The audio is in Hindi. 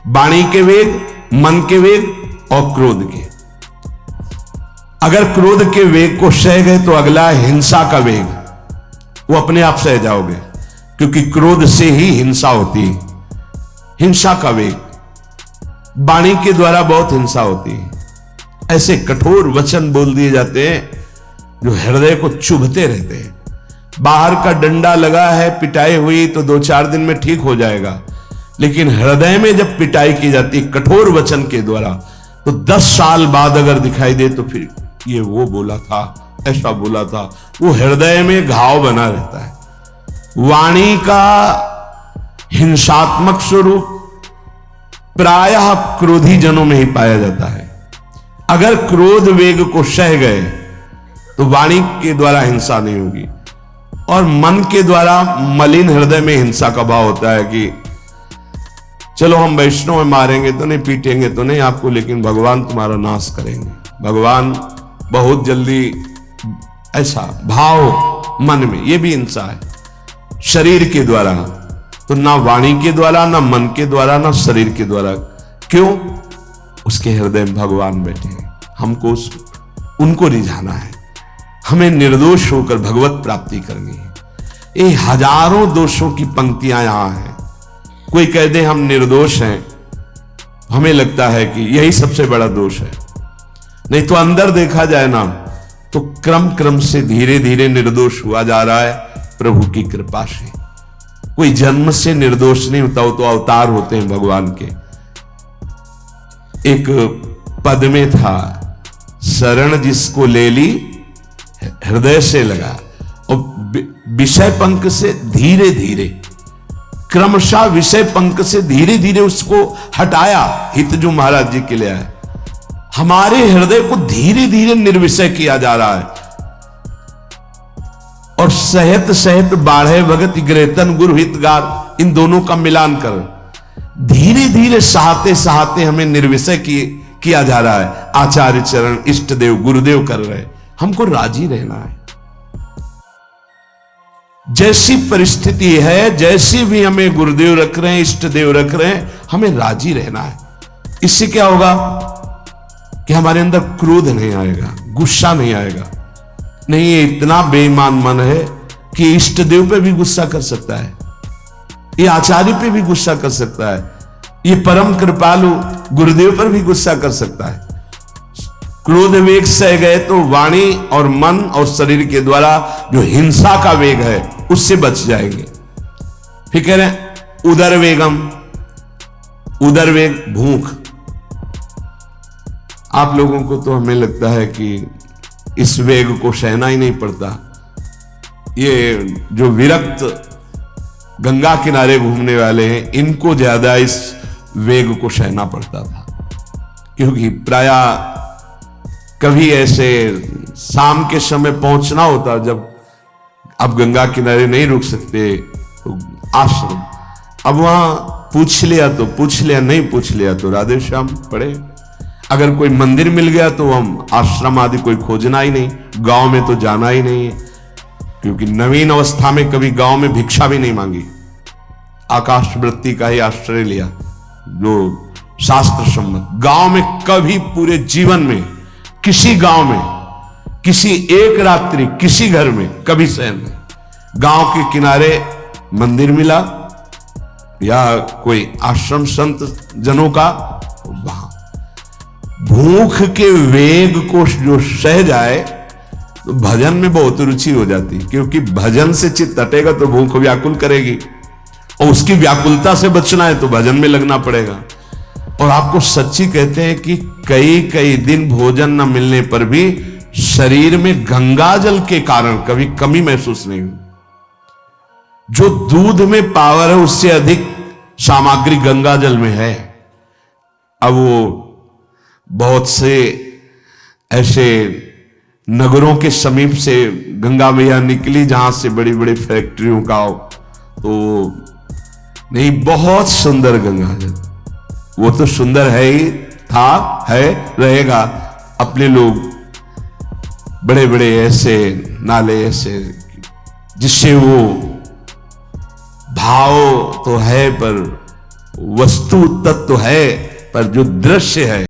वाणी के वेग, मन के वेग और क्रोध के। अगर क्रोध के वेग को सह गए तो अगला हिंसा का वेग, वो अपने आप सह जाओगे, क्योंकि क्रोध से ही हिंसा होती है। हिंसा का वेग, वाणी के द्वारा बहुत हिंसा होती है। ऐसे कठोर वचन बोल दिए जाते हैं जो हृदय को चुभते रहते हैं। बाहर का डंडा लगा है, पिटाई हुई तो 2-4 दिन में ठीक हो जाएगा, लेकिन हृदय में जब पिटाई की जाती है कठोर वचन के द्वारा, तो 10 साल बाद अगर दिखाई दे तो फिर ये वो बोला था, ऐसा बोला था, वो हृदय में घाव बना रहता है। वाणी का हिंसात्मक स्वरूप प्रायः क्रोधी जनों में ही पाया जाता है। अगर क्रोध वेग को सह गए तो वाणी के द्वारा हिंसा नहीं होगी, और मन के द्वारा मलिन हृदय में हिंसा का भाव होता है कि चलो हम वैष्णव में मारेंगे तो नहीं, पीटेंगे तो नहीं आपको, लेकिन भगवान तुम्हारा नाश करेंगे, भगवान बहुत जल्दी, ऐसा भाव मन में, ये भी हिंसा है शरीर के द्वारा। तो ना वाणी के द्वारा, ना मन के द्वारा, ना शरीर के द्वारा। क्यों? उसके हृदय में भगवान बैठे हैं, हमको उनको रिझाना है, हमें निर्दोष होकर भगवत प्राप्ति करनी है। ये हजारों दोषों की पंक्तियां यहां हैं। कोई कह दे हम निर्दोष हैं, हमें लगता है कि यही सबसे बड़ा दोष है। नहीं तो अंदर देखा जाए ना, तो क्रम क्रम से धीरे धीरे निर्दोष हुआ जा रहा है प्रभु की कृपा से। कोई जन्म से निर्दोष नहीं होता, वो तो अवतार होते हैं भगवान के। एक पद में था, शरण जिसको ले ली हृदय से लगा, और विषय पंख से धीरे धीरे, क्रमशः विषय पंख से धीरे धीरे उसको हटाया। हित जो महाराज जी के लिए आए, हमारे हृदय को धीरे धीरे निर्विषय किया जा रहा है। और सहत सहत बाढ़े भगत ग्रेतन गुरु हितगार, इन दोनों का मिलान कर धीरे धीरे सहाते सहाते हमें निर्विषय किया जा रहा है। आचार्य चरण, इष्ट देव, गुरुदेव कर रहे, हमको राजी रहना है। जैसी परिस्थिति है, जैसी भी हमें गुरुदेव रख रहे हैं, इष्ट देव रख रहे हैं, हमें राजी रहना है। इससे क्या होगा कि हमारे अंदर क्रोध नहीं आएगा, गुस्सा नहीं आएगा। नहीं, ये इतना बेईमान मन है कि इष्ट देव पे भी गुस्सा कर सकता है, ये आचार्य पे भी गुस्सा कर सकता है, ये परम कृपालु गुरुदेव पर भी गुस्सा कर सकता है। क्रोध वेग सह गए तो वाणी और मन और शरीर के द्वारा जो हिंसा का वेग है उससे बच जाएंगे। फिर कह रहे हैं उदर वेगम, उदर वेग भूख। आप लोगों को तो हमें लगता है कि इस वेग को सहना ही नहीं पड़ता। ये जो विरक्त गंगा किनारे घूमने वाले हैं, इनको ज्यादा इस वेग को सहना पड़ता था, क्योंकि प्रायः कभी ऐसे शाम के समय पहुंचना होता, जब अब गंगा किनारे नहीं रुक सकते तो आश्रम, अब वहां पूछ लिया तो पूछ लिया, नहीं पूछ लिया तो राधे श्याम पड़े। अगर कोई मंदिर मिल गया तो हम आश्रम आदि कोई खोजना ही नहीं, गांव में तो जाना ही नहीं है, क्योंकि नवीन अवस्था में कभी गांव में भिक्षा भी नहीं मांगी, आकाश वृत्ति का ही आश्रय लिया जो शास्त्र सम्मत। गांव में कभी पूरे जीवन में किसी गांव में किसी एक रात्रि किसी घर में कभी शयन नहीं। गांव के किनारे मंदिर मिला या कोई आश्रम संत जनों का, वहां भूख के वेग को जो सह जाए तो भजन में बहुत रुचि हो जाती, क्योंकि भजन से चित्त हटेगा तो भूख व्याकुल करेगी, और उसकी व्याकुलता से बचना है तो भजन में लगना पड़ेगा। और आपको सच्ची कहते हैं कि कई कई दिन भोजन न मिलने पर भी शरीर में गंगा जल के कारण कभी कमी महसूस नहीं हुई। जो दूध में पावर है उससे अधिक सामग्री गंगा जल में है। अब वो बहुत से ऐसे नगरों के समीप से गंगा मैया निकली जहां से बड़ी बड़ी फैक्ट्रियों का, तो नहीं, बहुत सुंदर गंगा जल, वो तो सुंदर है ही, था, है, रहेगा। अपने लोग बड़े बड़े ऐसे नाले ऐसे जिससे वो भाव तो है पर वस्तु तत्व है, पर जो दृश्य है